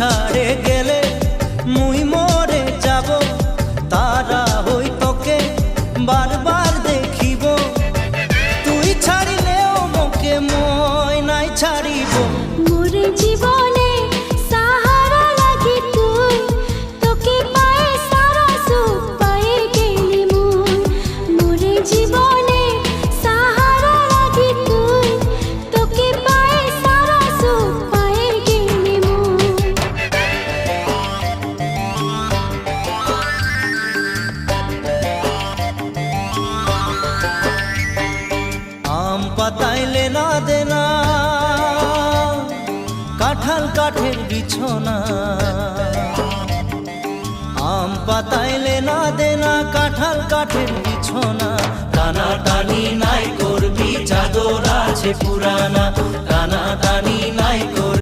ছাড়ে গেলে মুই মরে যাব, তারা হই তোকে বারবার দেখিব। তুই ছাড়িলেও মোকে মই নাই ছাড়িব। মোরে জীবনে সাহারা লাগি তুই, তোকে পায়ে সারা সুখ পায়ে গেলি মুই। মোরে জীবনে সাহারা লাগি তুই, তোকে পায়ে সারা সুখ পায়ে গেলি মুই। আম পাতাইলে না দেনা, কাঁঠাল কাঠের বিছনা। আম পাতাইলে না দেনা, কাঁঠাল কাঠের বিছনা। টানা টানি নাই করবি, চাদর আছে পুরানা। টানা টানি নাই করবি।